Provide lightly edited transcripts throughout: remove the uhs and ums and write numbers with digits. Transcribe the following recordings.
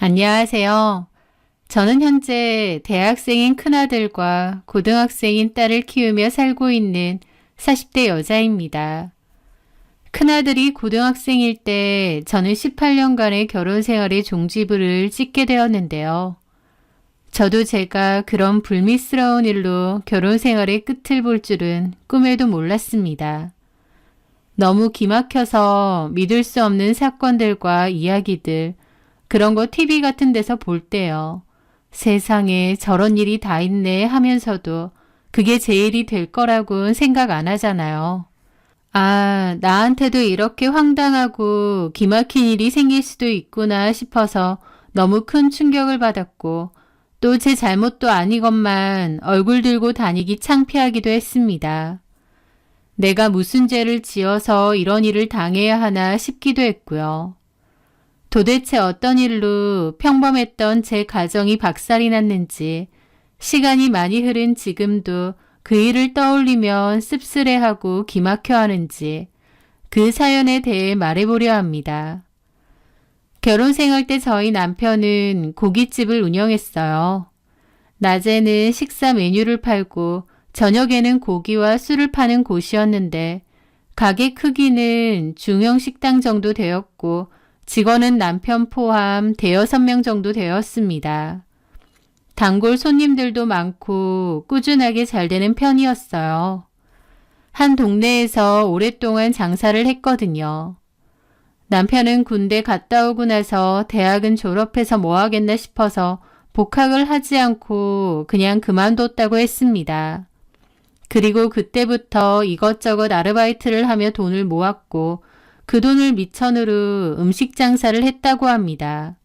안녕하세요. 저는 현재 대학생인 큰아들과 고등학생인 딸을 키우며 살고 있는 40대 여자입니다. 큰아들이 고등학생일 때 저는 18년간의 결혼 생활의 종지부를 찍게 되었는데요. 저도 제가 그런 불미스러운 일로 결혼 생활의 끝을 볼 줄은 꿈에도 몰랐습니다. 너무 기막혀서 믿을 수 없는 사건들과 이야기들, 그런 거 TV 같은 데서 볼 때요. 세상에 저런 일이 다 있네 하면서도 그게 제 일이 될 거라고는 생각 안 하잖아요. 아, 나한테도 이렇게 황당하고 기막힌 일이 생길 수도 있구나 싶어서 너무 큰 충격을 받았고 또 제 잘못도 아니건만 얼굴 들고 다니기 창피하기도 했습니다. 내가 무슨 죄를 지어서 이런 일을 당해야 하나 싶기도 했고요. 도대체 어떤 일로 평범했던 제 가정이 박살이 났는지 시간이 많이 흐른 지금도 그 일을 떠올리면 씁쓸해하고 기막혀 하는지 그 사연에 대해 말해보려 합니다. 결혼 생활 때 저희 남편은 고깃집을 운영했어요. 낮에는 식사 메뉴를 팔고 저녁에는 고기와 술을 파는 곳이었는데 가게 크기는 중형 식당 정도 되었고 직원은 남편 포함 대여섯 명 정도 되었습니다. 단골 손님들도 많고 꾸준하게 잘 되는 편이었어요. 한 동네에서 오랫동안 장사를 했거든요. 남편은 군대 갔다 오고 나서 대학은 졸업해서 뭐 하겠나 싶어서 복학을 하지 않고 그냥 그만뒀다고 했습니다. 그리고 그때부터 이것저것 아르바이트를 하며 돈을 모았고 그 돈을 미천으로 음식 장사를 했다고 합니다.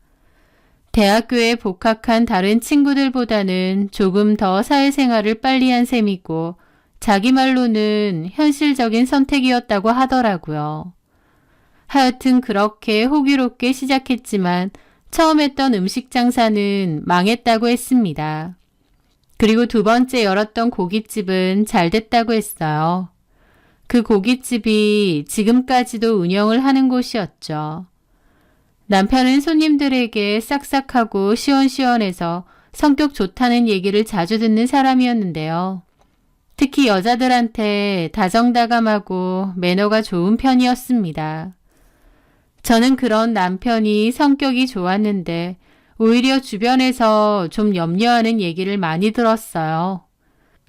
대학교에 복학한 다른 친구들보다는 조금 더 사회생활을 빨리 한 셈이고 자기 말로는 현실적인 선택이었다고 하더라고요. 하여튼 그렇게 호기롭게 시작했지만 처음 했던 음식 장사는 망했다고 했습니다. 그리고 두 번째 열었던 고깃집은 잘 됐다고 했어요. 그 고깃집이 지금까지도 운영을 하는 곳이었죠. 남편은 손님들에게 싹싹하고 시원시원해서 성격 좋다는 얘기를 자주 듣는 사람이었는데요. 특히 여자들한테 다정다감하고 매너가 좋은 편이었습니다. 저는 그런 남편이 성격이 좋았는데 오히려 주변에서 좀 염려하는 얘기를 많이 들었어요.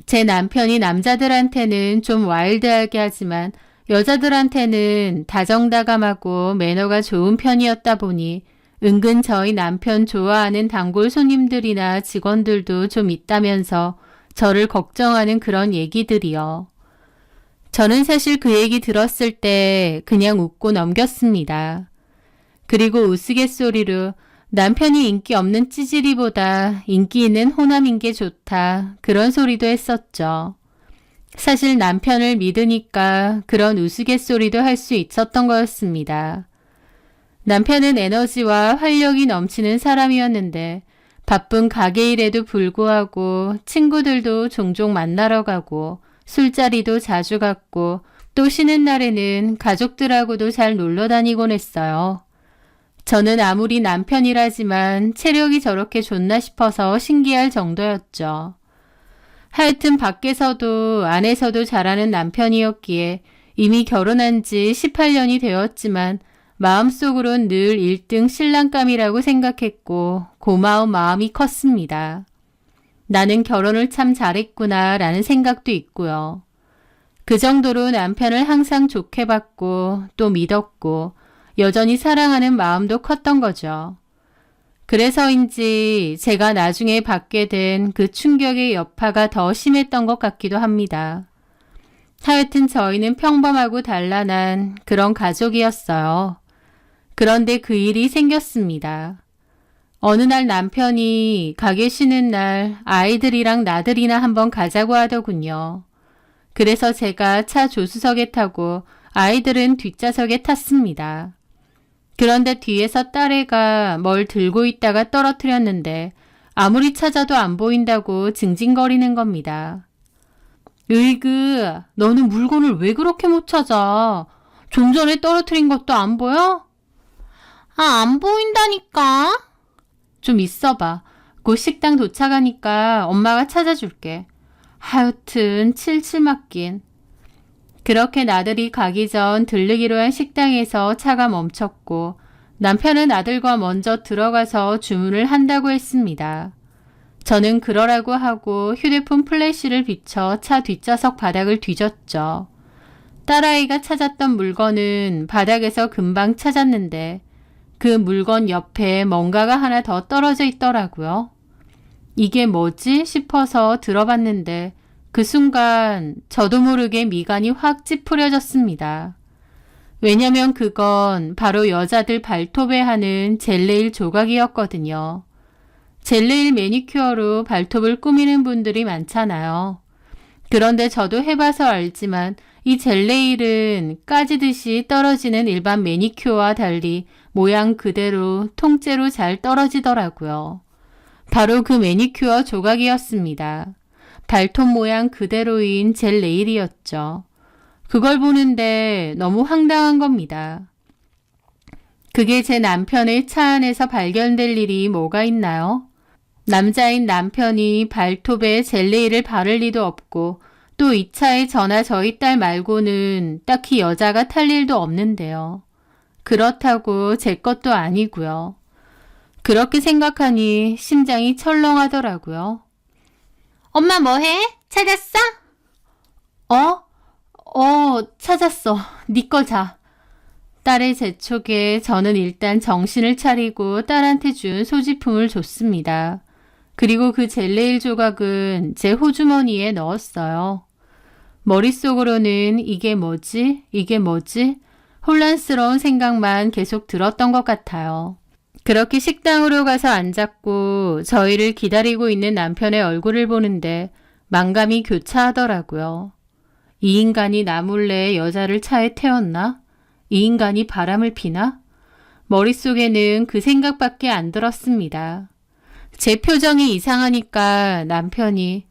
제 남편이 남자들한테는 좀 와일드하게 하지만 여자들한테는 다정다감하고 매너가 좋은 편이었다 보니 은근 저희 남편 좋아하는 단골 손님들이나 직원들도 좀 있다면서 저를 걱정하는 그런 얘기들이요. 저는 사실 그 얘기 들었을 때 그냥 웃고 넘겼습니다. 그리고 우스갯소리로 남편이 인기 없는 찌질이보다 인기 있는 호남인 게 좋다. 그런 소리도 했었죠. 사실 남편을 믿으니까 그런 우스갯소리도 할 수 있었던 거였습니다. 남편은 에너지와 활력이 넘치는 사람이었는데 바쁜 가게 일에도 불구하고 친구들도 종종 만나러 가고 술자리도 자주 갔고 또 쉬는 날에는 가족들하고도 잘 놀러 다니곤 했어요. 저는 아무리 남편이라지만 체력이 저렇게 좋나 싶어서 신기할 정도였죠. 하여튼 밖에서도 안에서도 잘하는 남편이었기에 이미 결혼한 지 18년이 되었지만 마음속으론 늘 1등 신랑감이라고 생각했고 고마운 마음이 컸습니다. 나는 결혼을 참 잘했구나 라는 생각도 있고요. 그 정도로 남편을 항상 좋게 봤고 또 믿었고 여전히 사랑하는 마음도 컸던 거죠. 그래서인지 제가 나중에 받게 된 그 충격의 여파가 더 심했던 것 같기도 합니다. 하여튼 저희는 평범하고 단란한 그런 가족이었어요. 그런데 그 일이 생겼습니다. 어느 날 남편이 가게 쉬는 날 아이들이랑 나들이나 한번 가자고 하더군요. 그래서 제가 차 조수석에 타고 아이들은 뒷좌석에 탔습니다. 그런데 뒤에서 딸애가 뭘 들고 있다가 떨어뜨렸는데 아무리 찾아도 안 보인다고 징징거리는 겁니다. 으이그, 너는 물건을 왜 그렇게 못 찾아? 좀 전에 떨어뜨린 것도 안 보여? 아, 안 보인다니까. 좀 있어봐. 곧 식당 도착하니까 엄마가 찾아줄게. 하여튼 칠칠 맞긴. 그렇게 나들이 가기 전 들르기로 한 식당에서 차가 멈췄고 남편은 아들과 먼저 들어가서 주문을 한다고 했습니다. 저는 그러라고 하고 휴대폰 플래시를 비춰 차 뒷좌석 바닥을 뒤졌죠. 딸아이가 찾았던 물건은 바닥에서 금방 찾았는데 그 물건 옆에 뭔가가 하나 더 떨어져 있더라고요. 이게 뭐지 싶어서 들어봤는데 그 순간 저도 모르게 미간이 확 찌푸려졌습니다. 왜냐면 그건 바로 여자들 발톱에 하는 젤네일 조각이었거든요. 젤네일 매니큐어로 발톱을 꾸미는 분들이 많잖아요. 그런데 저도 해봐서 알지만 이 젤네일은 까지듯이 떨어지는 일반 매니큐어와 달리 모양 그대로 통째로 잘 떨어지더라고요. 바로 그 매니큐어 조각이었습니다. 발톱 모양 그대로인 젤 네일이었죠. 그걸 보는데 너무 황당한 겁니다. 그게 제 남편의 차 안에서 발견될 일이 뭐가 있나요? 남자인 남편이 발톱에 젤 네일을 바를 리도 없고 또 이 차에 저나 저희 딸 말고는 딱히 여자가 탈 일도 없는데요. 그렇다고 제 것도 아니고요. 그렇게 생각하니 심장이 철렁하더라고요. 엄마 뭐해? 찾았어? 찾았어. 네 거 자. 딸의 재촉에 저는 일단 정신을 차리고 딸한테 준 소지품을 줬습니다. 그리고 그 젤네일 조각은 제 호주머니에 넣었어요. 머릿속으로는 이게 뭐지? 이게 뭐지? 혼란스러운 생각만 계속 들었던 것 같아요. 그렇게 식당으로 가서 앉았고 저희를 기다리고 있는 남편의 얼굴을 보는데 만감이 교차하더라고요. 이 인간이 나 몰래 여자를 차에 태웠나? 이 인간이 바람을 피나? 머릿속에는 그 생각밖에 안 들었습니다. 제 표정이 이상하니까 남편이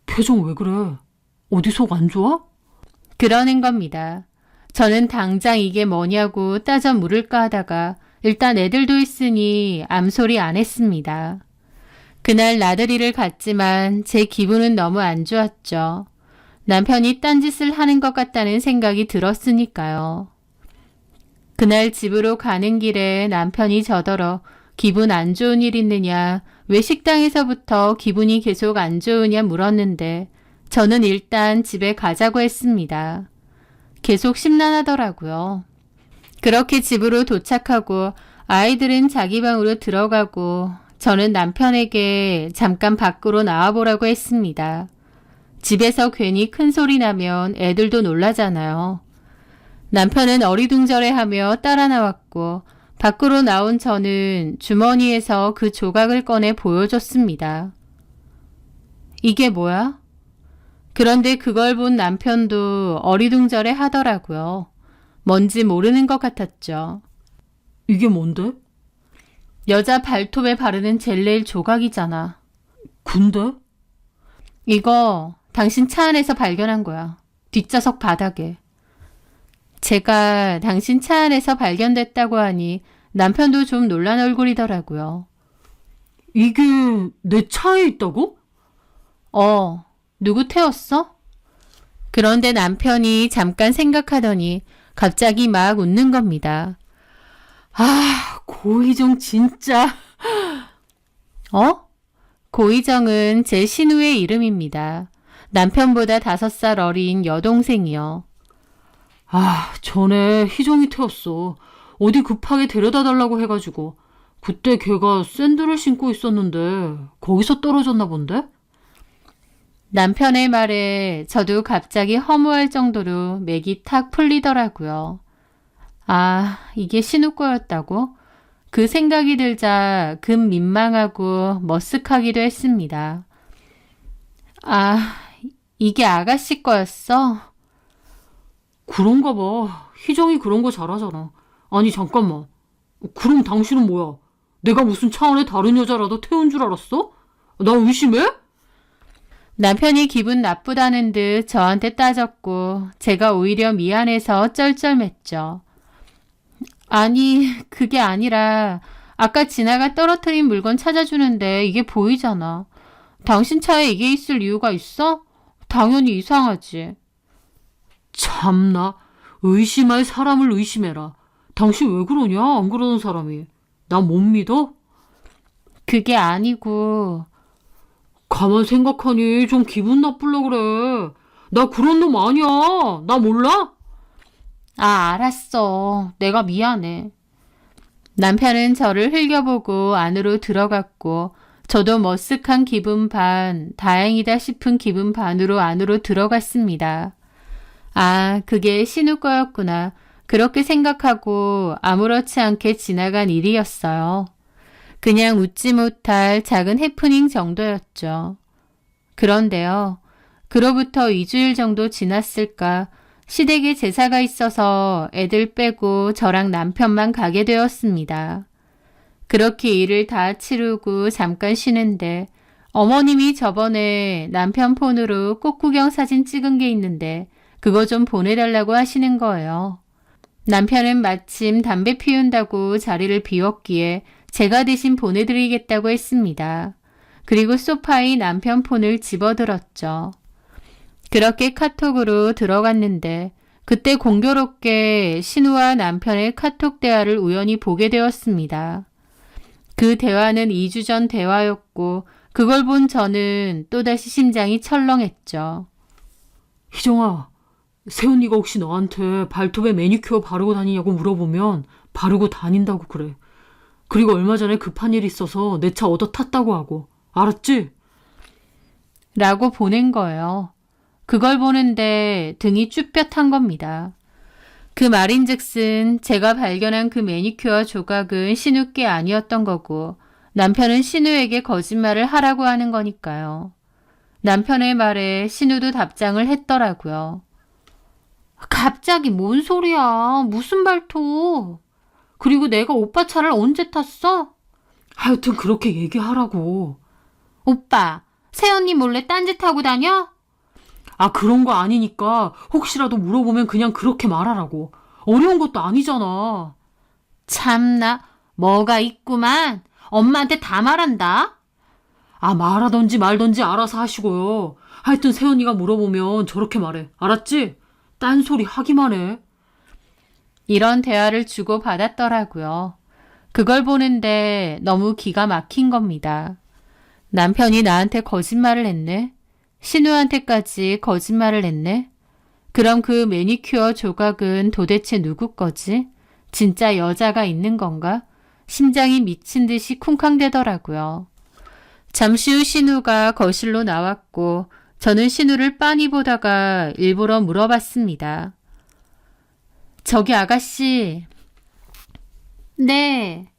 표정 왜 그래? 어디 속 안 좋아? 그러는 겁니다. 저는 당장 이게 뭐냐고 따져 물을까 하다가 일단 애들도 있으니 암소리 안 했습니다. 그날 나들이를 갔지만 제 기분은 너무 안 좋았죠. 남편이 딴짓을 하는 것 같다는 생각이 들었으니까요. 그날 집으로 가는 길에 남편이 저더러 기분 안 좋은 일 있느냐, 왜 식당에서부터 기분이 계속 안 좋으냐 물었는데 저는 일단 집에 가자고 했습니다. 계속 심란하더라고요. 그렇게 집으로 도착하고 아이들은 자기 방으로 들어가고 저는 남편에게 잠깐 밖으로 나와보라고 했습니다. 집에서 괜히 큰 소리 나면 애들도 놀라잖아요. 남편은 어리둥절해하며 따라 나왔고 밖으로 나온 저는 주머니에서 그 조각을 꺼내 보여줬습니다. 이게 뭐야? 그런데 그걸 본 남편도 어리둥절해 하더라고요. 뭔지 모르는 것 같았죠. 이게 뭔데? 여자 발톱에 바르는 젤네일 조각이잖아. 근데? 이거 당신 차 안에서 발견한 거야. 뒷좌석 바닥에. 제가 당신 차 안에서 발견됐다고 하니 남편도 좀 놀란 얼굴이더라고요. 이게 내 차에 있다고? 누구 태웠어? 그런데 남편이 잠깐 생각하더니 갑자기 막 웃는 겁니다. 고희정 진짜. 고희정은 제 신우의 이름입니다. 남편보다 5살 어린 여동생이요. 전에 희정이 태웠어. 어디 급하게 데려다 달라고 해가지고. 그때 걔가 샌들을 신고 있었는데 거기서 떨어졌나 본데? 남편의 말에 저도 갑자기 허무할 정도로 맥이 탁 풀리더라고요. 이게 신우 거였다고? 그 생각이 들자 금 민망하고 머쓱하기도 했습니다. 이게 아가씨 거였어? 그런가 봐. 희정이 그런 거 잘하잖아. 아니 잠깐만. 그럼 당신은 뭐야? 내가 무슨 차 안에 다른 여자라도 태운 줄 알았어? 나 의심해? 남편이 기분 나쁘다는 듯 저한테 따졌고 제가 오히려 미안해서 쩔쩔맸죠. 아니, 그게 아니라 아까 지나가 떨어뜨린 물건 찾아주는데 이게 보이잖아. 당신 차에 이게 있을 이유가 있어? 당연히 이상하지. 참나, 의심할 사람을 의심해라. 당신 왜 그러냐? 안 그러는 사람이. 나 못 믿어? 그게 아니고, 가만 생각하니 좀 기분 나쁠라 그래. 나 그런 놈 아니야. 나 몰라? 알았어. 내가 미안해. 남편은 저를 흘겨보고 안으로 들어갔고, 저도 머쓱한 기분 반, 다행이다 싶은 기분 반으로 안으로 들어갔습니다. 그게 신우 거였구나. 그렇게 생각하고 아무렇지 않게 지나간 일이었어요. 그냥 웃지 못할 작은 해프닝 정도였죠. 그런데요. 그로부터 2주일 정도 지났을까 시댁에 제사가 있어서 애들 빼고 저랑 남편만 가게 되었습니다. 그렇게 일을 다 치르고 잠깐 쉬는데 어머님이 저번에 남편 폰으로 꽃구경 사진 찍은 게 있는데 그거 좀 보내달라고 하시는 거예요. 남편은 마침 담배 피운다고 자리를 비웠기에 제가 대신 보내드리겠다고 했습니다. 그리고 소파에 남편 폰을 집어들었죠. 그렇게 카톡으로 들어갔는데 그때 공교롭게 신우와 남편의 카톡 대화를 우연히 보게 되었습니다. 그 대화는 2주 전 대화였고 그걸 본 저는 또다시 심장이 철렁했죠. 희정아, 새언니가 혹시 너한테 발톱에 매니큐어 바르고 다니냐고 물어보면 바르고 다닌다고 그래. 그리고 얼마 전에 급한 일이 있어서 내 차 얻어 탔다고 하고. 알았지? 라고 보낸 거예요. 그걸 보는데 등이 쭈뼛한 겁니다. 그 말인즉슨 제가 발견한 그 매니큐어 조각은 신우 게 아니었던 거고 남편은 신우에게 거짓말을 하라고 하는 거니까요. 남편의 말에 신우도 답장을 했더라고요. 갑자기 뭔 소리야. 무슨 발톱. 그리고 내가 오빠 차를 언제 탔어? 하여튼 그렇게 얘기하라고. 오빠, 새언니 몰래 딴짓하고 다녀? 그런 거 아니니까 혹시라도 물어보면 그냥 그렇게 말하라고. 어려운 것도 아니잖아. 참나, 뭐가 있구만. 엄마한테 다 말한다. 말하던지 말던지 알아서 하시고요. 하여튼 새언니가 물어보면 저렇게 말해. 알았지? 딴소리 하기만 해. 이런 대화를 주고받았더라고요. 그걸 보는데 너무 기가 막힌 겁니다. 남편이 나한테 거짓말을 했네. 신우한테까지 거짓말을 했네. 그럼 그 매니큐어 조각은 도대체 누구 거지? 진짜 여자가 있는 건가? 심장이 미친 듯이 쿵쾅대더라고요. 잠시 후 신우가 거실로 나왔고 저는 신우를 빤히 보다가 일부러 물어봤습니다. 저기 아가씨. 네.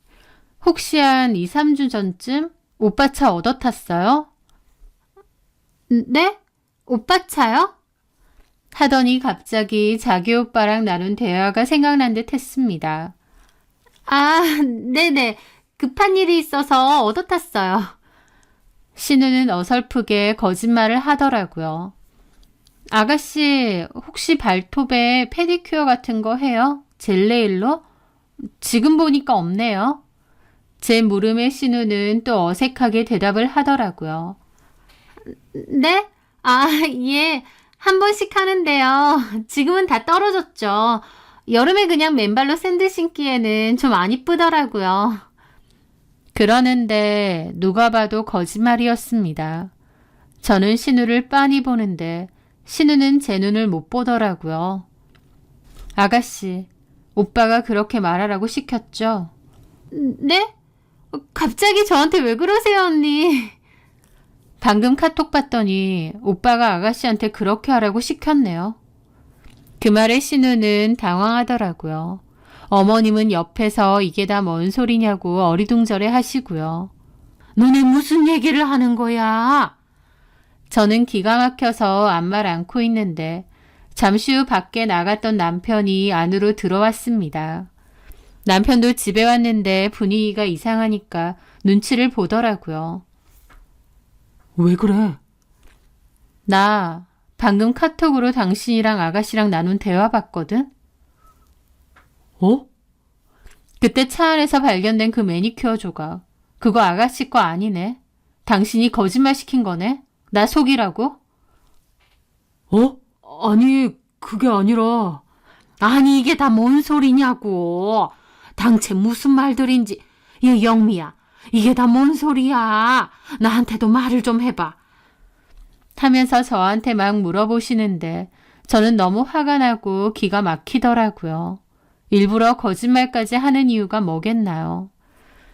혹시 한 2, 3주 전쯤 오빠 차 얻어 탔어요? 네? 오빠 차요? 하더니 갑자기 자기 오빠랑 나눈 대화가 생각난 듯 했습니다. 네네. 급한 일이 있어서 얻어 탔어요. 신우는 어설프게 거짓말을 하더라고요. 아가씨, 혹시 발톱에 페디큐어 같은 거 해요? 젤네일로? 지금 보니까 없네요. 제 물음에 신우는 또 어색하게 대답을 하더라고요. 네? 예. 한 번씩 하는데요. 지금은 다 떨어졌죠. 여름에 그냥 맨발로 샌들 신기에는 좀 안 이쁘더라고요. 그러는데 누가 봐도 거짓말이었습니다. 저는 신우를 빤히 보는데 신우는 제 눈을 못 보더라고요. 아가씨, 오빠가 그렇게 말하라고 시켰죠? 네? 갑자기 저한테 왜 그러세요, 언니? 방금 카톡 봤더니 오빠가 아가씨한테 그렇게 하라고 시켰네요. 그 말에 신우는 당황하더라고요. 어머님은 옆에서 이게 다 뭔 소리냐고 어리둥절해 하시고요. 너네 무슨 얘기를 하는 거야? 저는 기가 막혀서 아무 말 않고 있는데 잠시 후 밖에 나갔던 남편이 안으로 들어왔습니다. 남편도 집에 왔는데 분위기가 이상하니까 눈치를 보더라고요. 왜 그래? 나 방금 카톡으로 당신이랑 아가씨랑 나눈 대화 봤거든? 어? 그때 차 안에서 발견된 그 매니큐어 조각. 그거 아가씨 거 아니네. 당신이 거짓말 시킨 거네? 나 속이라고? 어? 아니, 그게 아니라. 아니, 이게 다 뭔 소리냐고. 당최 무슨 말들인지. 이 영미야, 이게 다 뭔 소리야. 나한테도 말을 좀 해봐. 하면서 저한테 막 물어보시는데 저는 너무 화가 나고 기가 막히더라고요. 일부러 거짓말까지 하는 이유가 뭐겠나요?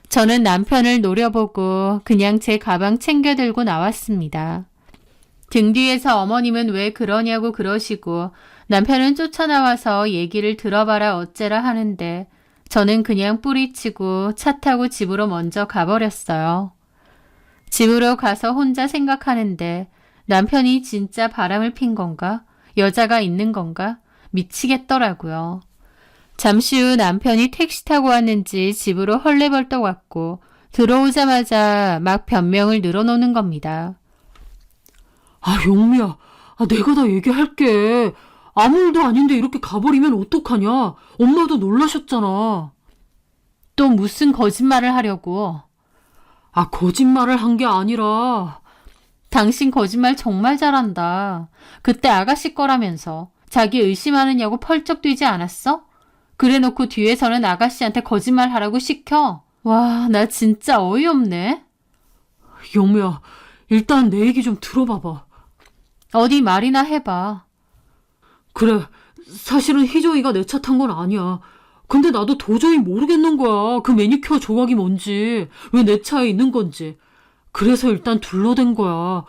저는 남편을 노려보고 그냥 제 가방 챙겨 들고 나왔습니다. 등 뒤에서 어머님은 왜 그러냐고 그러시고 남편은 쫓아나와서 얘기를 들어봐라 어째라 하는데 저는 그냥 뿌리치고 차 타고 집으로 먼저 가버렸어요. 집으로 가서 혼자 생각하는데 남편이 진짜 바람을 핀 건가? 여자가 있는 건가? 미치겠더라고요. 잠시 후 남편이 택시 타고 왔는지 집으로 헐레벌떡 왔고 들어오자마자 막 변명을 늘어놓는 겁니다. 아, 영미야. 내가 다 얘기할게. 아무 일도 아닌데 이렇게 가버리면 어떡하냐. 엄마도 놀라셨잖아. 또 무슨 거짓말을 하려고. 거짓말을 한 게 아니라. 당신 거짓말 정말 잘한다. 그때 아가씨 거라면서 자기 의심하느냐고 펄쩍 뛰지 않았어? 그래놓고 뒤에서는 아가씨한테 거짓말 하라고 시켜. 와, 나 진짜 어이없네. 영미야, 일단 내 얘기 좀 들어봐봐. 어디 말이나 해봐. 그래, 사실은 희정이가 내 차 탄 건 아니야. 근데 나도 도저히 모르겠는 거야. 그 매니큐어 조각이 뭔지, 왜 내 차에 있는 건지. 그래서 일단 둘러댄 거야.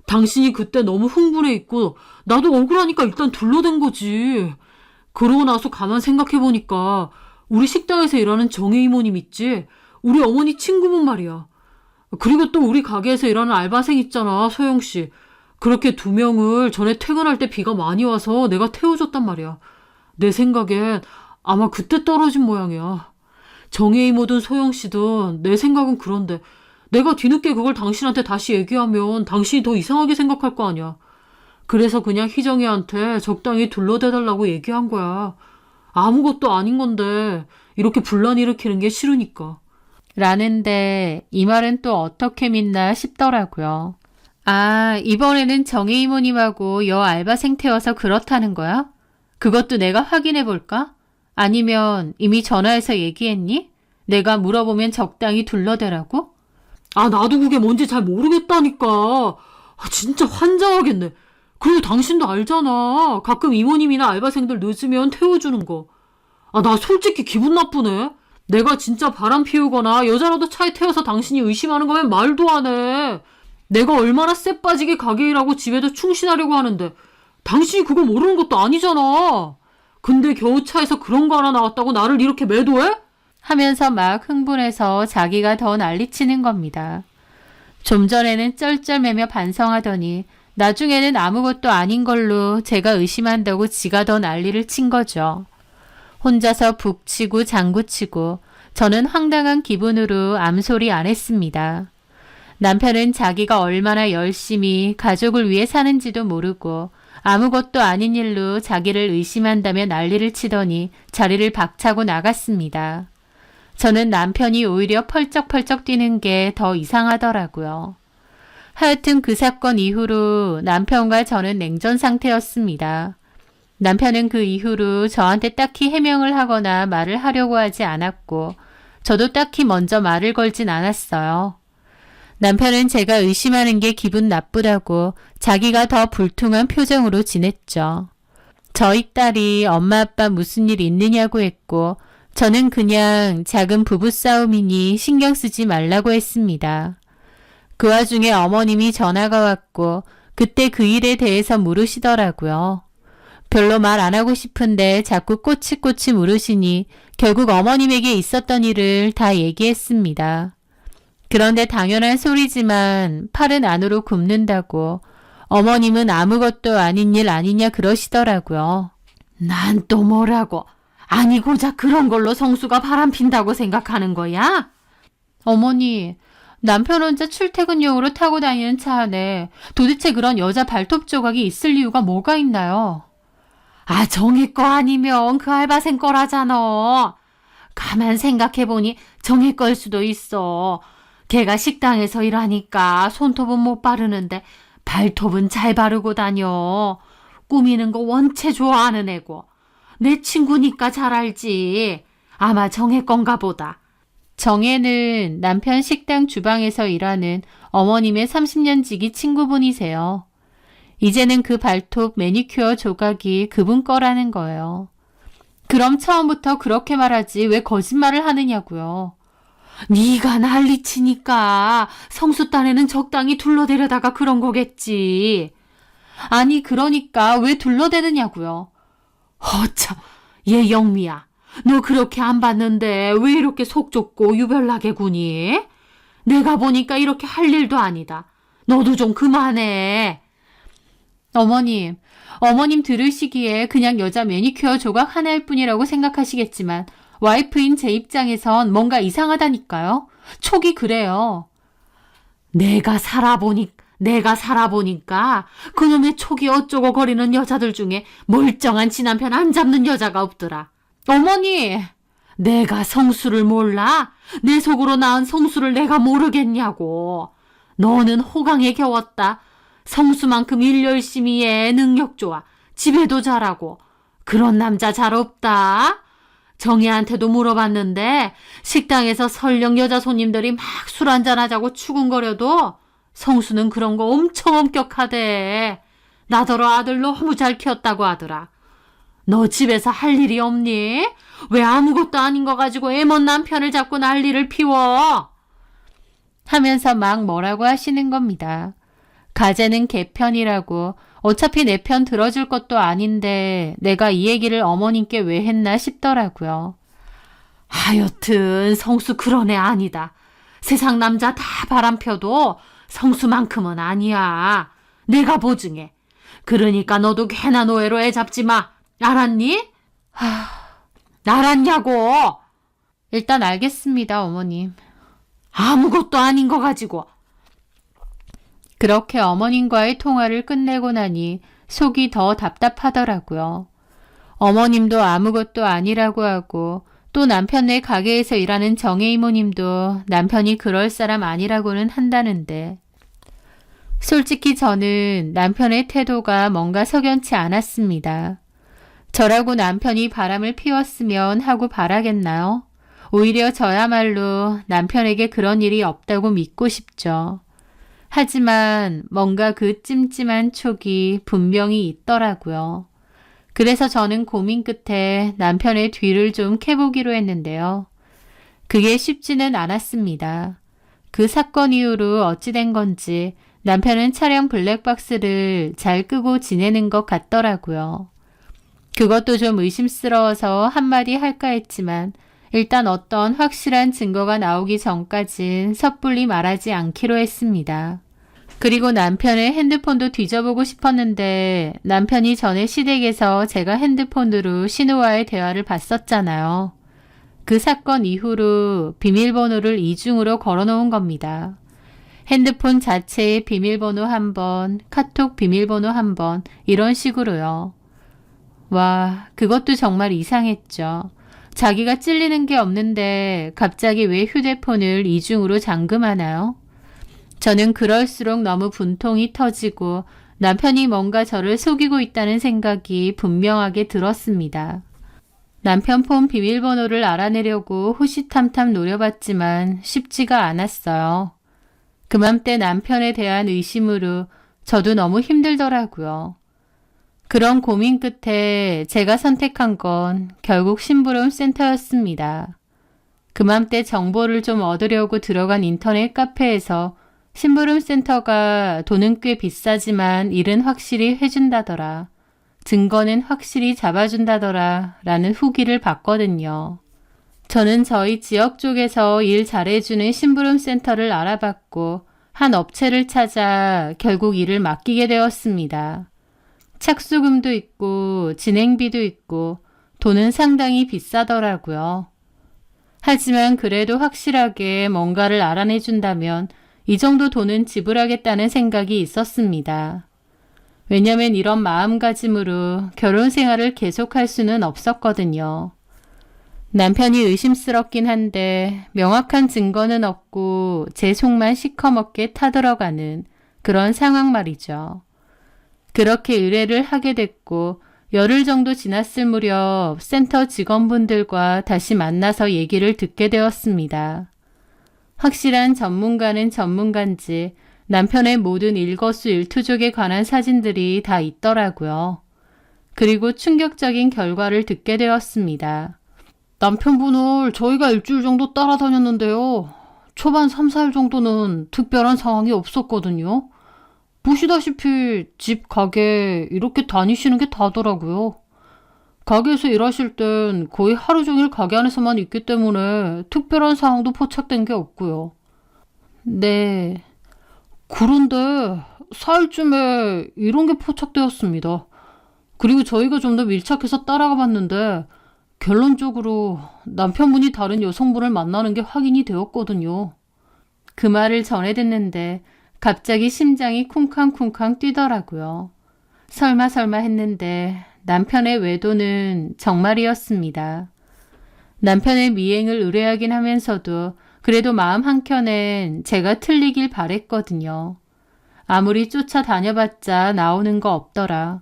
당신이 그때 너무 흥분해 있고 나도 억울하니까 일단 둘러댄 거지. 그러고 나서 가만 생각해보니까 우리 식당에서 일하는 정혜 이모님 있지? 우리 어머니 친구분 말이야. 그리고 또 우리 가게에서 일하는 알바생 있잖아, 소영씨. 그렇게 두 명을 전에 퇴근할 때 비가 많이 와서 내가 태워줬단 말이야. 내 생각엔 아마 그때 떨어진 모양이야. 정혜 이모든 소영씨든 내 생각은 그런데 내가 뒤늦게 그걸 당신한테 다시 얘기하면 당신이 더 이상하게 생각할 거 아니야. 그래서 그냥 희정이한테 적당히 둘러대달라고 얘기한 거야. 아무것도 아닌 건데 이렇게 분란 일으키는 게 싫으니까. 라는데 이 말은 또 어떻게 믿나 싶더라고요. 아, 이번에는 정혜 이모님하고 여 알바생 태워서 그렇다는 거야? 그것도 내가 확인해 볼까? 아니면 이미 전화해서 얘기했니? 내가 물어보면 적당히 둘러대라고? 나도 그게 뭔지 잘 모르겠다니까. 진짜 환장하겠네. 그리고 당신도 알잖아. 가끔 이모님이나 알바생들 늦으면 태워주는 거. 나 솔직히 기분 나쁘네. 내가 진짜 바람 피우거나 여자라도 차에 태워서 당신이 의심하는 거면 말도 안 해. 내가 얼마나 쎄빠지게 가게 일하고 집에도 충실하려고 하는데 당신이 그거 모르는 것도 아니잖아. 근데 겨우 차에서 그런 거 하나 나왔다고 나를 이렇게 매도해? 하면서 막 흥분해서 자기가 더 난리치는 겁니다. 좀 전에는 쩔쩔매며 반성하더니 나중에는 아무것도 아닌 걸로 제가 의심한다고 지가 더 난리를 친 거죠. 혼자서 북치고 장구치고 저는 황당한 기분으로 암소리 안 했습니다. 남편은 자기가 얼마나 열심히 가족을 위해 사는지도 모르고 아무것도 아닌 일로 자기를 의심한다며 난리를 치더니 자리를 박차고 나갔습니다. 저는 남편이 오히려 펄쩍펄쩍 뛰는 게 더 이상하더라고요. 하여튼 그 사건 이후로 남편과 저는 냉전 상태였습니다. 남편은 그 이후로 저한테 딱히 해명을 하거나 말을 하려고 하지 않았고 저도 딱히 먼저 말을 걸진 않았어요. 남편은 제가 의심하는 게 기분 나쁘다고 자기가 더 불퉁한 표정으로 지냈죠. 저희 딸이 엄마 아빠 무슨 일 있느냐고 했고 저는 그냥 작은 부부싸움이니 신경 쓰지 말라고 했습니다. 그 와중에 어머님이 전화가 왔고 그때 그 일에 대해서 물으시더라고요. 별로 말 안 하고 싶은데 자꾸 꼬치꼬치 물으시니 결국 어머님에게 있었던 일을 다 얘기했습니다. 그런데 당연한 소리지만 팔은 안으로 굽는다고 어머님은 아무것도 아닌 일 아니냐 그러시더라고요. 난 또 뭐라고? 아니 고작 그런 걸로 성수가 바람핀다고 생각하는 거야? 어머니, 남편 혼자 출퇴근용으로 타고 다니는 차 안에 도대체 그런 여자 발톱 조각이 있을 이유가 뭐가 있나요? 정희 거 아니면 그 알바생 거라잖아. 가만 생각해보니 정혜 걸 수도 있어. 걔가 식당에서 일하니까 손톱은 못 바르는데 발톱은 잘 바르고 다녀. 꾸미는 거 원체 좋아하는 애고. 내 친구니까 잘 알지. 아마 정혜 건가 보다. 정혜는 남편 식당 주방에서 일하는 어머님의 30년 지기 친구분이세요. 이제는 그 발톱 매니큐어 조각이 그분 거라는 거예요. 그럼 처음부터 그렇게 말하지 왜 거짓말을 하느냐고요. 네가 난리치니까 성수 딴에는 적당히 둘러대려다가 그런 거겠지. 아니 그러니까 왜 둘러대느냐고요. 허참, 얘 영미야. 너 그렇게 안 봤는데 왜 이렇게 속 좁고 유별나게 구니? 내가 보니까 이렇게 할 일도 아니다. 너도 좀 그만해. 어머님 들으시기에 그냥 여자 매니큐어 조각 하나일 뿐이라고 생각하시겠지만 와이프인 제 입장에선 뭔가 이상하다니까요. 촉이 그래요. 내가 살아보니까 그놈의 촉이 어쩌고 거리는 여자들 중에 멀쩡한 지 남편 안 잡는 여자가 없더라. 어머니! 내가 성수를 몰라? 내 속으로 낳은 성수를 내가 모르겠냐고. 너는 호강에 겨웠다. 성수만큼 일 열심히 해. 능력 좋아. 집에도 잘하고. 그런 남자 잘 없다. 정희한테도 물어봤는데 식당에서 설령 여자 손님들이 막 술 한잔하자고 추궁거려도 성수는 그런 거 엄청 엄격하대. 나더러 아들 너무 잘 키웠다고 하더라. 너 집에서 할 일이 없니? 왜 아무것도 아닌 거 가지고 애먼 남편을 잡고 난리를 피워? 하면서 막 뭐라고 하시는 겁니다. 가재는 개편이라고 어차피 내 편 들어줄 것도 아닌데 내가 이 얘기를 어머님께 왜 했나 싶더라고요. 하여튼 성수 그런 애 아니다. 세상 남자 다 바람펴도 성수만큼은 아니야. 내가 보증해. 그러니까 너도 괜한 오해로 애 잡지 마. 알았니? 알았냐고. 일단 알겠습니다, 어머님. 아무것도 아닌 거 가지고. 그렇게 어머님과의 통화를 끝내고 나니 속이 더 답답하더라고요. 어머님도 아무것도 아니라고 하고 또 남편네 가게에서 일하는 정혜 이모님도 남편이 그럴 사람 아니라고는 한다는데 솔직히 저는 남편의 태도가 뭔가 석연치 않았습니다. 저라고 남편이 바람을 피웠으면 하고 바라겠나요? 오히려 저야말로 남편에게 그런 일이 없다고 믿고 싶죠. 하지만 뭔가 그 찜찜한 촉이 분명히 있더라고요. 그래서 저는 고민 끝에 남편의 뒤를 좀 캐보기로 했는데요. 그게 쉽지는 않았습니다. 그 사건 이후로 어찌된 건지 남편은 차량 블랙박스를 잘 끄고 지내는 것 같더라고요. 그것도 좀 의심스러워서 한마디 할까 했지만 일단 어떤 확실한 증거가 나오기 전까진 섣불리 말하지 않기로 했습니다. 그리고 남편의 핸드폰도 뒤져보고 싶었는데 남편이 전에 시댁에서 제가 핸드폰으로 신우와의 대화를 봤었잖아요. 그 사건 이후로 비밀번호를 이중으로 걸어놓은 겁니다. 핸드폰 자체에 비밀번호 1번, 카톡 비밀번호 1번 이런 식으로요. 와, 그것도 정말 이상했죠. 자기가 찔리는 게 없는데 갑자기 왜 휴대폰을 이중으로 잠금하나요? 저는 그럴수록 너무 분통이 터지고 남편이 뭔가 저를 속이고 있다는 생각이 분명하게 들었습니다. 남편 폰 비밀번호를 알아내려고 호시탐탐 노려봤지만 쉽지가 않았어요. 그맘때 남편에 대한 의심으로 저도 너무 힘들더라고요. 그런 고민 끝에 제가 선택한 건 결국 심부름 센터였습니다. 그맘때 정보를 좀 얻으려고 들어간 인터넷 카페에서 심부름 센터가 돈은 꽤 비싸지만 일은 확실히 해준다더라. 증거는 확실히 잡아준다더라 라는 후기를 봤거든요. 저는 저희 지역 쪽에서 일 잘해주는 심부름 센터를 알아봤고 한 업체를 찾아 결국 일을 맡기게 되었습니다. 착수금도 있고 진행비도 있고 돈은 상당히 비싸더라고요. 하지만 그래도 확실하게 뭔가를 알아내준다면 이 정도 돈은 지불하겠다는 생각이 있었습니다. 왜냐면 이런 마음가짐으로 결혼 생활을 계속할 수는 없었거든요. 남편이 의심스럽긴 한데 명확한 증거는 없고 제 속만 시커멓게 타들어가는 그런 상황 말이죠. 그렇게 의뢰를 하게 됐고 열흘 정도 지났을 무렵 센터 직원분들과 다시 만나서 얘기를 듣게 되었습니다. 확실한 전문가는 전문가인지 남편의 모든 일거수일투족에 관한 사진들이 다 있더라고요. 그리고 충격적인 결과를 듣게 되었습니다. 남편분을 저희가 일주일 정도 따라다녔는데요. 초반 3, 4일 정도는 특별한 상황이 없었거든요. 보시다시피 집, 가게 이렇게 다니시는 게 다더라고요. 가게에서 일하실 땐 거의 하루 종일 가게 안에서만 있기 때문에 특별한 상황도 포착된 게 없고요. 네. 그런데 4일쯤에 이런 게 포착되었습니다. 그리고 저희가 좀 더 밀착해서 따라가 봤는데 결론적으로 남편분이 다른 여성분을 만나는 게 확인이 되었거든요. 그 말을 전해 듣는데 갑자기 심장이 쿵쾅쿵쾅 뛰더라고요. 설마 했는데 남편의 외도는 정말이었습니다. 남편의 미행을 의뢰하긴 하면서도 그래도 마음 한켠엔 제가 틀리길 바랬거든요. 아무리 쫓아다녀봤자 나오는 거 없더라.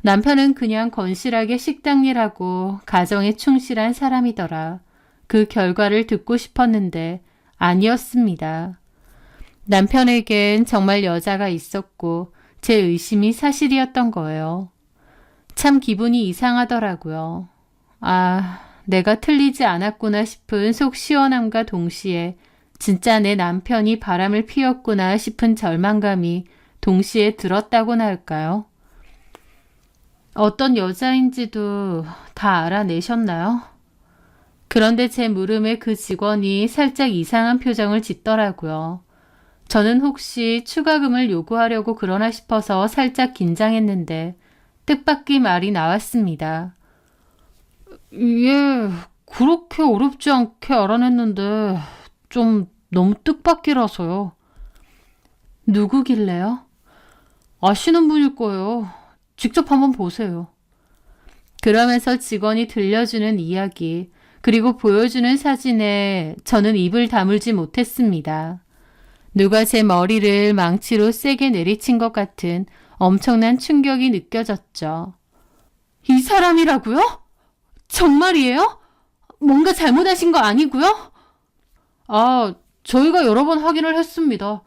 남편은 그냥 건실하게 식당 일하고 가정에 충실한 사람이더라. 그 결과를 듣고 싶었는데 아니었습니다. 남편에겐 정말 여자가 있었고 제 의심이 사실이었던 거예요. 참 기분이 이상하더라고요. 아, 내가 틀리지 않았구나 싶은 속 시원함과 동시에 진짜 내 남편이 바람을 피웠구나 싶은 절망감이 동시에 들었다고나 할까요? 어떤 여자인지도 다 알아내셨나요? 그런데 제 물음에 그 직원이 살짝 이상한 표정을 짓더라고요. 저는 혹시 추가금을 요구하려고 그러나 싶어서 살짝 긴장했는데 뜻밖의 말이 나왔습니다. 예, 그렇게 어렵지 않게 알아냈는데 좀 너무 뜻밖이라서요. 누구길래요? 아시는 분일 거예요. 직접 한번 보세요. 그러면서 직원이 들려주는 이야기, 그리고 보여주는 사진에 저는 입을 다물지 못했습니다. 누가 제 머리를 망치로 세게 내리친 것 같은 엄청난 충격이 느껴졌죠. 이 사람이라고요? 정말이에요? 뭔가 잘못하신 거 아니고요? 아, 저희가 여러 번 확인을 했습니다.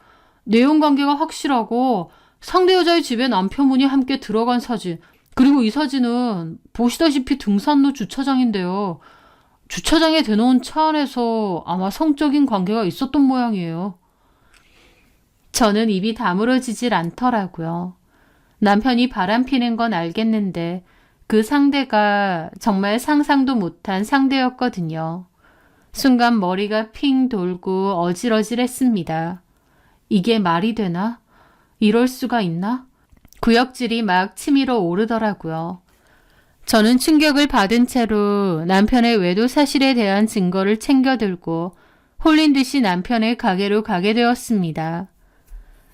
내용 관계가 확실하고 상대 여자의 집에 남편분이 함께 들어간 사진, 그리고 이 사진은 보시다시피 등산로 주차장인데요. 주차장에 대놓은 차 안에서 아마 성적인 관계가 있었던 모양이에요. 저는 입이 다물어지질 않더라고요. 남편이 바람피는 건 알겠는데 그 상대가 정말 상상도 못한 상대였거든요. 순간 머리가 핑 돌고 어질어질했습니다. 이게 말이 되나? 이럴 수가 있나? 구역질이 막 치밀어 오르더라고요. 저는 충격을 받은 채로 남편의 외도 사실에 대한 증거를 챙겨들고 홀린 듯이 남편의 가게로 가게 되었습니다.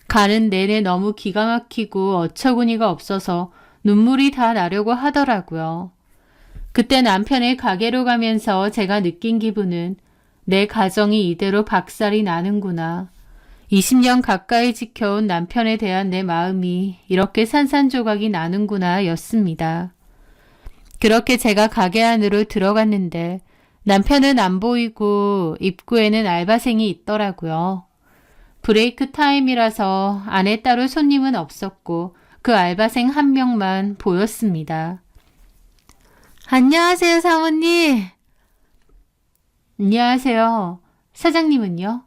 가는 내내 너무 기가 막히고 어처구니가 없어서 눈물이 다 나려고 하더라고요. 그때 남편의 가게로 가면서 제가 느낀 기분은 내 가정이 이대로 박살이 나는구나. 20년 가까이 지켜온 남편에 대한 내 마음이 이렇게 산산조각이 나는구나 였습니다. 그렇게 제가 가게 안으로 들어갔는데 남편은 안 보이고 입구에는 알바생이 있더라고요. 브레이크 타임이라서 안에 따로 손님은 없었고 그 알바생 한 명만 보였습니다. 안녕하세요, 사모님. 안녕하세요. 사장님은요?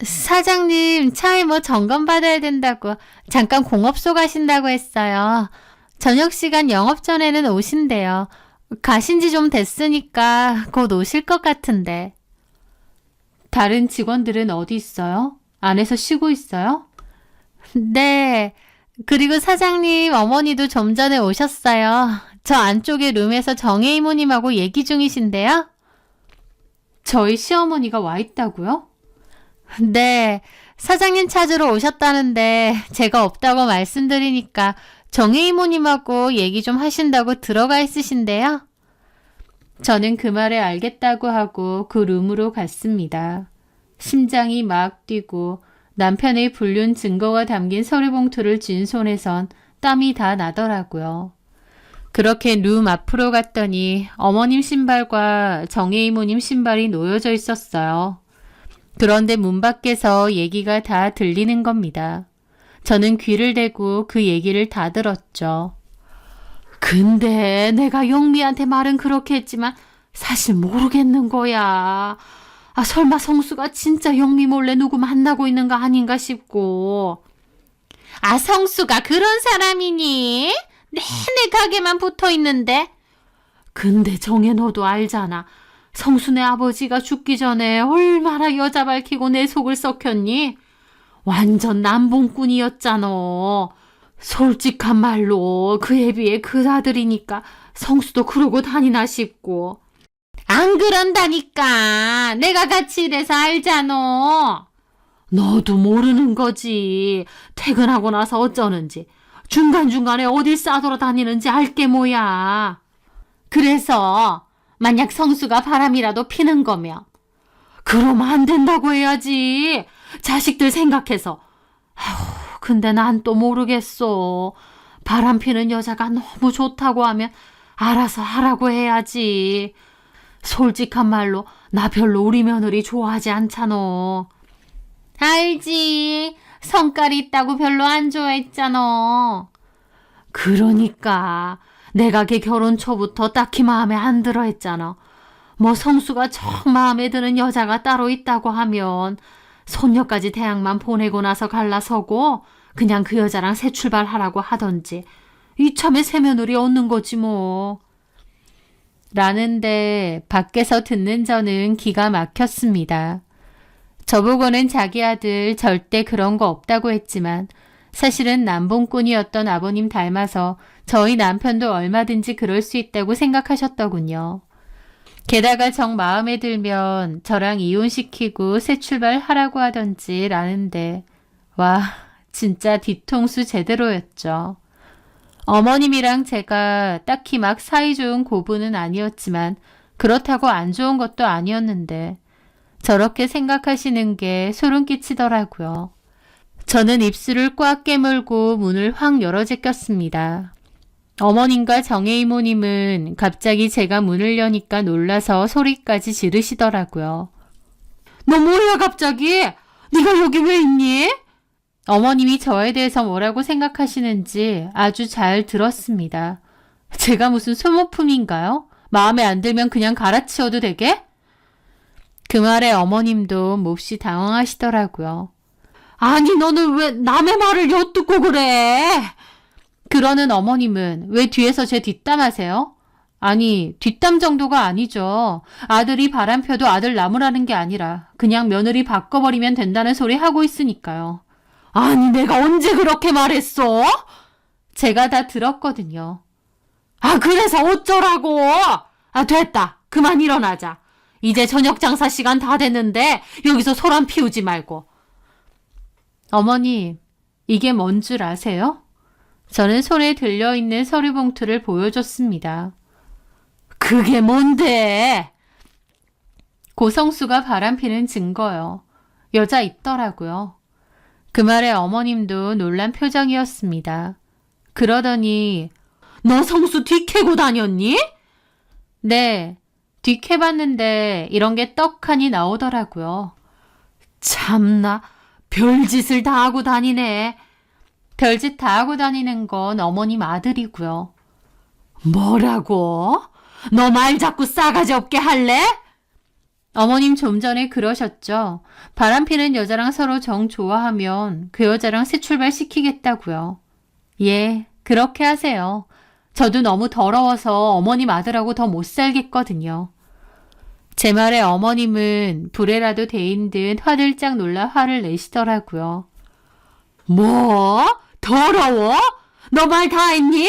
사장님, 차에 뭐 점검 받아야 된다고 잠깐 공업소 가신다고 했어요. 저녁 시간 영업 전에는 오신대요. 가신 지 좀 됐으니까 곧 오실 것 같은데. 다른 직원들은 어디 있어요? 안에서 쉬고 있어요? 네. 그리고 사장님 어머니도 좀 전에 오셨어요. 저 안쪽에 룸에서 정혜 이모님하고 얘기 중이신데요. 저희 시어머니가 와 있다고요? 네. 사장님 찾으러 오셨다는데 제가 없다고 말씀드리니까 정혜 이모님하고 얘기 좀 하신다고 들어가 있으신데요. 저는 그 말에 알겠다고 하고 그 룸으로 갔습니다. 심장이 막 뛰고 남편의 불륜 증거가 담긴 서류 봉투를 쥔 손에선 땀이 다 나더라고요. 그렇게 룸 앞으로 갔더니 어머님 신발과 정혜 이모님 신발이 놓여져 있었어요. 그런데 문 밖에서 얘기가 다 들리는 겁니다. 저는 귀를 대고 그 얘기를 다 들었죠. 근데 내가 영미한테 말은 그렇게 했지만 사실 모르겠는 거야. 설마 성수가 진짜 영미 몰래 누구 만나고 있는 거 아닌가 싶고. 성수가 그런 사람이니? 내내 가게만 붙어 있는데. 근데 정혜 너도 알잖아. 성수네 아버지가 죽기 전에 얼마나 여자 밝히고 내 속을 썩혔니? 완전 남봉꾼이었잖아. 솔직한 말로 그에 비해 그 아들이니까 성수도 그러고 다니나 싶고. 안 그런다니까. 내가 같이 일해서 알잖아. 너도 모르는 거지. 퇴근하고 나서 어쩌는지. 중간중간에 어딜 싸돌아다니는지 알게 뭐야. 그래서 만약 성수가 바람이라도 피는 거면 그러면 안 된다고 해야지. 자식들 생각해서. 근데 난 또 모르겠어. 바람 피는 여자가 너무 좋다고 하면 알아서 하라고 해야지. 솔직한 말로 나 별로 우리 며느리 좋아하지 않잖아. 알지. 성깔이 있다고 별로 안 좋아했잖아. 그러니까 내가 걔 결혼 초부터 딱히 마음에 안 들어 했잖아. 뭐 성수가 정 마음에 드는 여자가 따로 있다고 하면 손녀까지 대학만 보내고 나서 갈라서고 그냥 그 여자랑 새 출발하라고 하던지 이참에 새 며느리 얻는 거지 뭐. 라는데 밖에서 듣는 저는 기가 막혔습니다. 저보고는 자기 아들 절대 그런 거 없다고 했지만 사실은 남봉꾼이었던 아버님 닮아서 저희 남편도 얼마든지 그럴 수 있다고 생각하셨더군요. 게다가 정 마음에 들면 저랑 이혼시키고 새 출발하라고 하던지 라는데 와 진짜 뒤통수 제대로였죠. 어머님이랑 제가 딱히 막 사이좋은 고부는 아니었지만 그렇다고 안 좋은 것도 아니었는데 저렇게 생각하시는 게 소름 끼치더라고요. 저는 입술을 꽉 깨물고 문을 확 열어 제꼈습니다. 어머님과 정혜 이모님은 갑자기 제가 문을 여니까 놀라서 소리까지 지르시더라고요. 너 뭐야 갑자기? 네가 여기 왜 있니? 어머님이 저에 대해서 뭐라고 생각하시는지 아주 잘 들었습니다. 제가 무슨 소모품인가요? 마음에 안 들면 그냥 갈아치워도 되게? 그 말에 어머님도 몹시 당황하시더라고요. 아니 너는 왜 남의 말을 엿듣고 그래? 그러는 어머님은 왜 뒤에서 제 뒷담하세요? 아니 뒷담 정도가 아니죠. 아들이 바람펴도 아들 나무라는 게 아니라 그냥 며느리 바꿔버리면 된다는 소리 하고 있으니까요. 아니 내가 언제 그렇게 말했어? 제가 다 들었거든요. 그래서 어쩌라고? 됐다. 그만 일어나자. 이제 저녁 장사 시간 다 됐는데 여기서 소란 피우지 말고. 어머님, 이게 뭔 줄 아세요? 저는 손에 들려있는 서류 봉투를 보여줬습니다. 그게 뭔데? 고성수가 바람피는 증거요. 여자 있더라고요. 그 말에 어머님도 놀란 표정이었습니다. 그러더니 너 성수 뒤캐고 다녔니? 네, 뒤캐봤는데 이런 게 떡하니 나오더라고요. 참나 별짓을 다 하고 다니네. 별짓 다 하고 다니는 건 어머님 아들이고요. 뭐라고? 너 말 자꾸 싸가지 없게 할래? 어머님 좀 전에 그러셨죠. 바람피는 여자랑 서로 정 좋아하면 그 여자랑 새 출발시키겠다고요. 예, 그렇게 하세요. 저도 너무 더러워서 어머님 아들하고 더 못 살겠거든요. 제 말에 어머님은 불에라도 데인 듯 화들짝 놀라 화를 내시더라고요. 뭐? 더러워? 너 말 다 했니?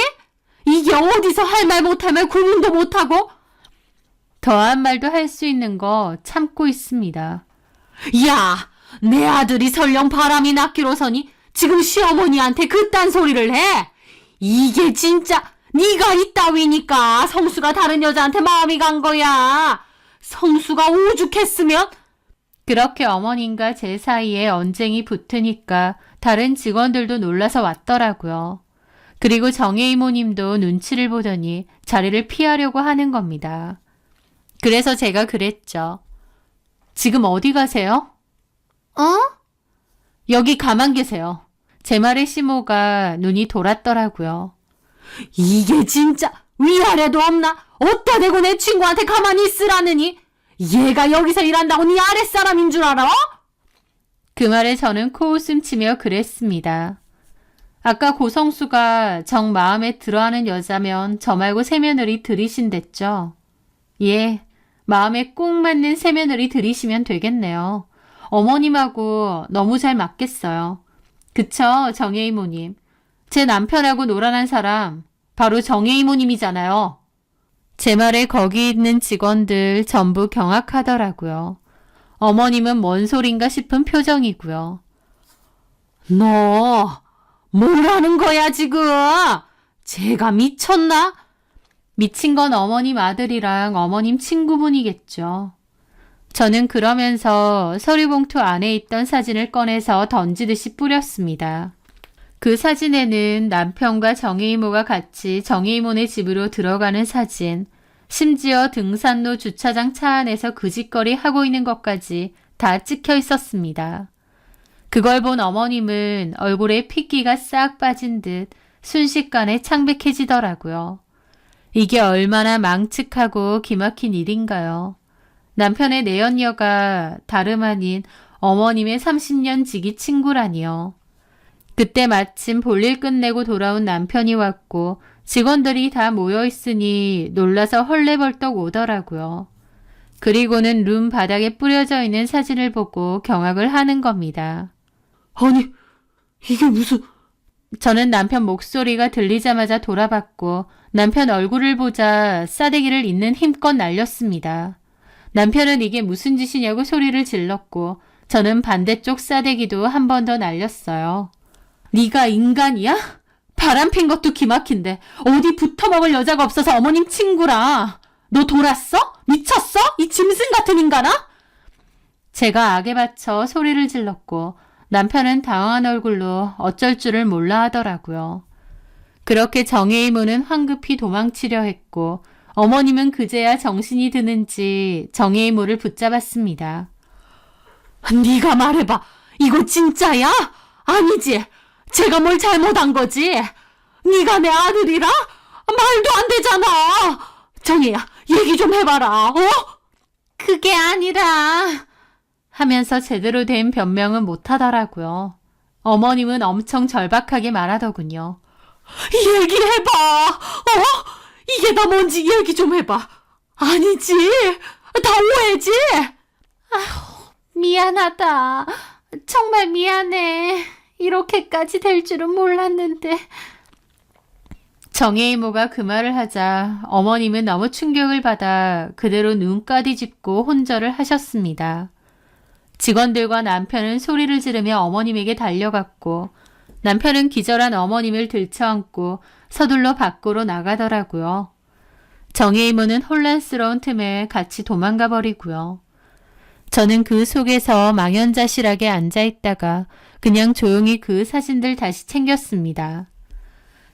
이게 어디서 할 말 못하면 구분도 못하고? 더한 말도 할 수 있는 거 참고 있습니다. 야, 내 아들이 설령 바람이 낫기로서니 지금 시어머니한테 그딴 소리를 해? 이게 진짜 네가 이따위니까 성수가 다른 여자한테 마음이 간 거야. 성수가 오죽했으면. 그렇게 어머님과 제 사이에 언쟁이 붙으니까 다른 직원들도 놀라서 왔더라고요. 그리고 정혜 이모님도 눈치를 보더니 자리를 피하려고 하는 겁니다. 그래서 제가 그랬죠. 지금 어디 가세요? 여기 가만 계세요. 제 말에 시모가 눈이 돌았더라고요. 이게 진짜 위아래도 없나? 어디다 대고 내 친구한테 가만히 있으라느니? 얘가 여기서 일한다고 네 아랫사람인 줄 알아? 그 말에 저는 코웃음 치며 그랬습니다. 아까 고성수가 정 마음에 들어하는 여자면 저 말고 새며느리 들이신댔죠. 예, 마음에 꼭 맞는 새며느리 들이시면 되겠네요. 어머님하고 너무 잘 맞겠어요. 그쵸, 정혜 이모님. 제 남편하고 놀아난 사람 바로 정혜 이모님이잖아요. 제 말에 거기 있는 직원들 전부 경악하더라고요. 어머님은 뭔 소린가 싶은 표정이고요. 너 뭐라는 거야 지금? 제가 미쳤나? 미친 건 어머님 아들이랑 어머님 친구분이겠죠. 저는 그러면서 서류봉투 안에 있던 사진을 꺼내서 던지듯이 뿌렸습니다. 그 사진에는 남편과 정혜 이모가 같이 정혜 이모네 집으로 들어가는 사진, 심지어 등산로 주차장 차 안에서 그 짓거리 하고 있는 것까지 다 찍혀 있었습니다. 그걸 본 어머님은 얼굴에 핏기가 싹 빠진 듯 순식간에 창백해지더라고요. 이게 얼마나 망측하고 기막힌 일인가요? 남편의 내연녀가 다름 아닌 어머님의 30년 지기 친구라니요. 그때 마침 볼일 끝내고 돌아온 남편이 왔고 직원들이 다 모여있으니 놀라서 헐레벌떡 오더라고요. 그리고는 룸 바닥에 뿌려져 있는 사진을 보고 경악을 하는 겁니다. 아니, 이게 무슨... 저는 남편 목소리가 들리자마자 돌아봤고 남편 얼굴을 보자 싸대기를 있는 힘껏 날렸습니다. 남편은 이게 무슨 짓이냐고 소리를 질렀고 저는 반대쪽 싸대기도 한 번 더 날렸어요. 네가 인간이야? 바람핀 것도 기막힌데 어디 붙어먹을 여자가 없어서 어머님 친구라. 너 돌았어? 미쳤어? 이 짐승 같은 인간아? 제가 악에 받쳐 소리를 질렀고 남편은 당황한 얼굴로 어쩔 줄을 몰라 하더라고요. 그렇게 정혜 이모는 황급히 도망치려 했고 어머님은 그제야 정신이 드는지 정혜 이모를 붙잡았습니다. 네가 말해봐. 이거 진짜야? 아니지. 제가 뭘 잘못한 거지? 네가 내 아들이라? 말도 안 되잖아. 정혜야, 얘기 좀 해봐라. 그게 아니라 하면서 제대로 된 변명은 못하더라고요. 어머님은 엄청 절박하게 말하더군요. 얘기해봐. 이게 다 뭔지 얘기 좀 해봐. 아니지. 다 오해지. 미안하다. 정말 미안해. 이렇게까지 될 줄은 몰랐는데. 정혜 이모가 그 말을 하자 어머님은 너무 충격을 받아 그대로 눈까디 짚고 혼절을 하셨습니다. 직원들과 남편은 소리를 지르며 어머님에게 달려갔고 남편은 기절한 어머님을 들쳐안고 서둘러 밖으로 나가더라고요. 정혜 이모는 혼란스러운 틈에 같이 도망가 버리고요. 저는 그 속에서 망연자실하게 앉아있다가 그냥 조용히 그 사진들 다시 챙겼습니다.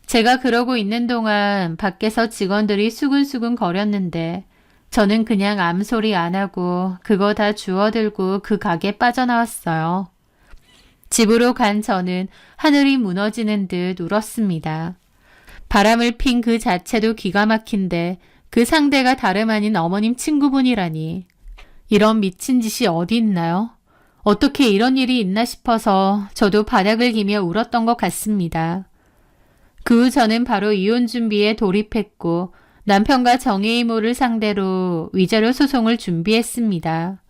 제가 그러고 있는 동안 밖에서 직원들이 수근수근 거렸는데 저는 그냥 암소리 안 하고 그거 다 주워들고 그 가게 빠져나왔어요. 집으로 간 저는 하늘이 무너지는 듯 울었습니다. 바람을 핀 그 자체도 기가 막힌데 그 상대가 다름 아닌 어머님 친구분이라니. 이런 미친 짓이 어디 있나요? 어떻게 이런 일이 있나 싶어서 저도 바닥을 기며 울었던 것 같습니다. 그 후 저는 바로 이혼 준비에 돌입했고 남편과 정혜 이모를 상대로 위자료 소송을 준비했습니다.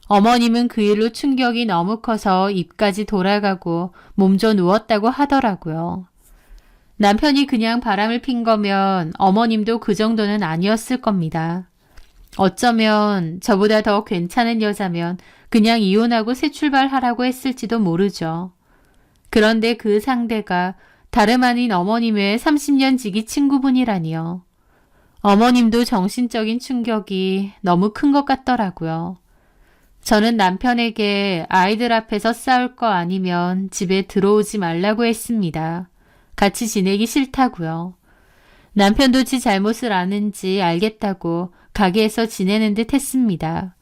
어머님은 그 일로 충격이 너무 커서 입까지 돌아가고 몸져 누웠다고 하더라고요. 남편이 그냥 바람을 핀 거면 어머님도 그 정도는 아니었을 겁니다. 어쩌면 저보다 더 괜찮은 여자면 그냥 이혼하고 새 출발하라고 했을지도 모르죠. 그런데 그 상대가 다름 아닌 어머님의 30년 지기 친구분이라니요. 어머님도 정신적인 충격이 너무 큰 것 같더라고요. 저는 남편에게 아이들 앞에서 싸울 거 아니면 집에 들어오지 말라고 했습니다. 같이 지내기 싫다고요. 남편도 지 잘못을 아는지 알겠다고 가게에서 지내는 듯 했습니다.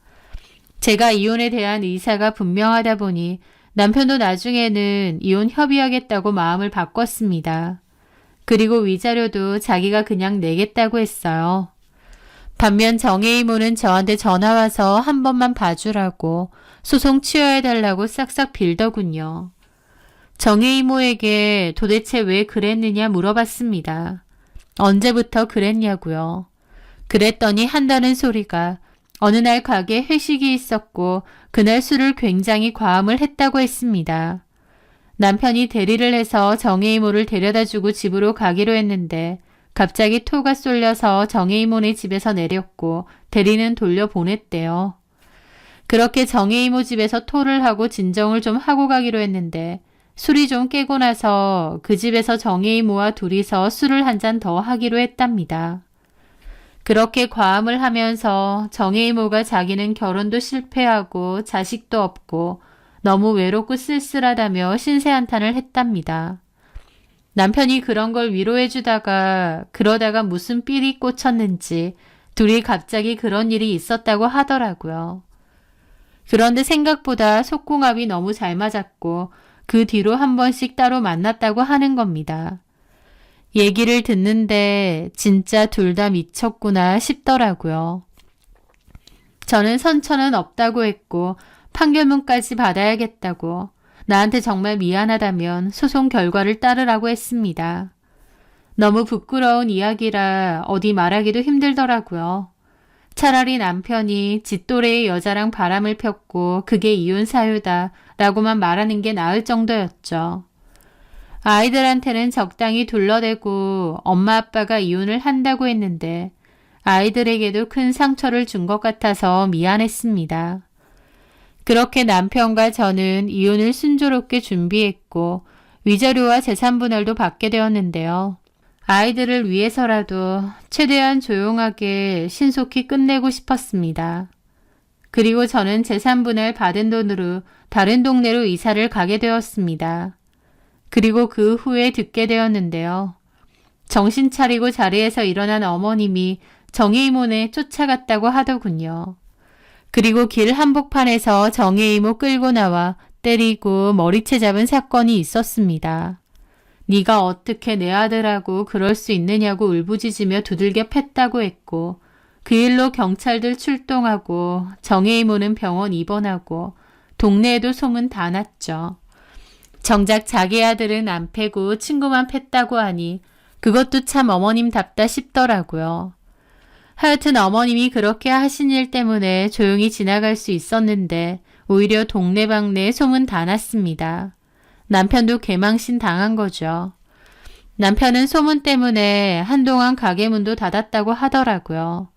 제가 이혼에 대한 의사가 분명하다 보니 남편도 나중에는 이혼 협의하겠다고 마음을 바꿨습니다. 그리고 위자료도 자기가 그냥 내겠다고 했어요. 반면 정혜 이모는 저한테 전화와서 한 번만 봐주라고 소송 취하해달라고 싹싹 빌더군요. 정혜 이모에게 도대체 왜 그랬느냐 물어봤습니다. 언제부터 그랬냐고요. 그랬더니 한다는 소리가 어느 날 가게 회식이 있었고 그날 술을 굉장히 과음을 했다고 했습니다. 남편이 대리를 해서 정혜 이모를 데려다주고 집으로 가기로 했는데 갑자기 토가 쏠려서 정혜 이모네 집에서 내렸고 대리는 돌려보냈대요. 그렇게 정혜 이모 집에서 토를 하고 진정을 좀 하고 가기로 했는데 술이 좀 깨고 나서 그 집에서 정혜 이모와 둘이서 술을 한 잔 더 하기로 했답니다. 그렇게 과음을 하면서 정혜 이모가 자기는 결혼도 실패하고 자식도 없고 너무 외롭고 쓸쓸하다며 신세한탄을 했답니다. 남편이 그런 걸 위로해주다가 그러다가 무슨 삘이 꽂혔는지 둘이 갑자기 그런 일이 있었다고 하더라고요. 그런데 생각보다 속궁합이 너무 잘 맞았고 그 뒤로 한 번씩 따로 만났다고 하는 겁니다. 얘기를 듣는데 진짜 둘 다 미쳤구나 싶더라고요. 저는 선처는 없다고 했고 판결문까지 받아야겠다고 나한테 정말 미안하다면 소송 결과를 따르라고 했습니다. 너무 부끄러운 이야기라 어디 말하기도 힘들더라고요. 차라리 남편이 짓또래의 여자랑 바람을 폈고 그게 이혼 사유다 라고만 말하는 게 나을 정도였죠. 아이들한테는 적당히 둘러대고 엄마 아빠가 이혼을 한다고 했는데 아이들에게도 큰 상처를 준 것 같아서 미안했습니다. 그렇게 남편과 저는 이혼을 순조롭게 준비했고 위자료와 재산분할도 받게 되었는데요. 아이들을 위해서라도 최대한 조용하게 신속히 끝내고 싶었습니다. 그리고 저는 재산분할 받은 돈으로 다른 동네로 이사를 가게 되었습니다. 그리고 그 후에 듣게 되었는데요. 정신 차리고 자리에서 일어난 어머님이 정혜 이모네 쫓아갔다고 하더군요. 그리고 길 한복판에서 정혜 이모 끌고 나와 때리고 머리채 잡은 사건이 있었습니다. 네가 어떻게 내 아들하고 그럴 수 있느냐고 울부짖으며 두들겨 팼다고 했고 그 일로 경찰들 출동하고 정혜 이모는 병원 입원하고 동네에도 소문 다 났죠. 정작 자기 아들은 안 패고 친구만 팼다고 하니 그것도 참 어머님답다 싶더라고요. 하여튼 어머님이 그렇게 하신 일 때문에 조용히 지나갈 수 있었는데 오히려 동네방네에 소문 다 났습니다. 남편도 개망신 당한 거죠. 남편은 소문 때문에 한동안 가게 문도 닫았다고 하더라고요.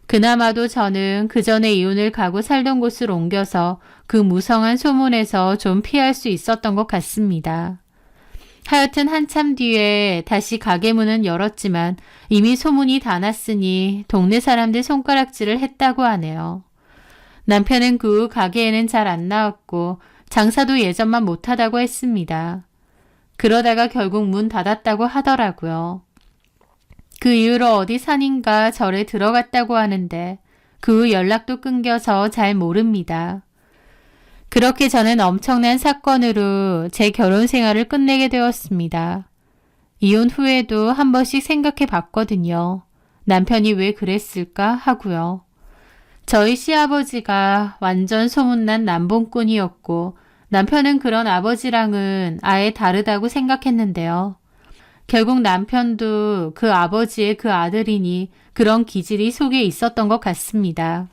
그나마도 저는 그 전에 이혼을 가고 살던 곳을 옮겨서 그 무성한 소문에서 좀 피할 수 있었던 것 같습니다. 하여튼 한참 뒤에 다시 가게 문은 열었지만 이미 소문이 다 났으니 동네 사람들 손가락질을 했다고 하네요. 남편은 그 후 가게에는 잘 안 나왔고 장사도 예전만 못하다고 했습니다. 그러다가 결국 문 닫았다고 하더라고요. 그 이후로 어디 산인가 절에 들어갔다고 하는데 그 후 연락도 끊겨서 잘 모릅니다. 그렇게 저는 엄청난 사건으로 제 결혼 생활을 끝내게 되었습니다. 이혼 후에도 한 번씩 생각해 봤거든요. 남편이 왜 그랬을까 하고요. 저희 시아버지가 완전 소문난 남봉꾼이었고 남편은 그런 아버지랑은 아예 다르다고 생각했는데요. 결국 남편도 그 아버지의 그 아들이니 그런 기질이 속에 있었던 것 같습니다.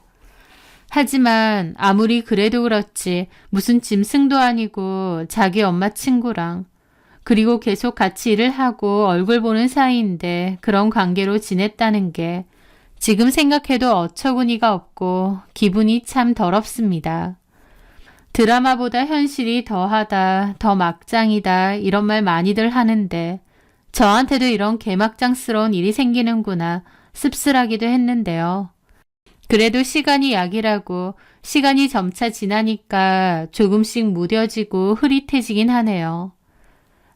하지만 아무리 그래도 그렇지 무슨 짐승도 아니고 자기 엄마 친구랑 그리고 계속 같이 일을 하고 얼굴 보는 사이인데 그런 관계로 지냈다는 게 지금 생각해도 어처구니가 없고 기분이 참 더럽습니다. 드라마보다 현실이 더하다, 더 막장이다 이런 말 많이들 하는데 저한테도 이런 개막장스러운 일이 생기는구나 씁쓸하기도 했는데요. 그래도 시간이 약이라고 시간이 점차 지나니까 조금씩 무뎌지고 흐릿해지긴 하네요.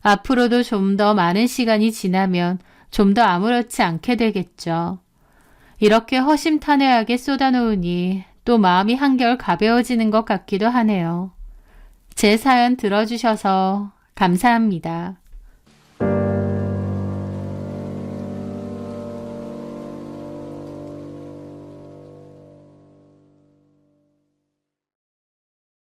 앞으로도 좀 더 많은 시간이 지나면 좀 더 아무렇지 않게 되겠죠. 이렇게 허심탄회하게 쏟아놓으니 또 마음이 한결 가벼워지는 것 같기도 하네요. 제 사연 들어주셔서 감사합니다.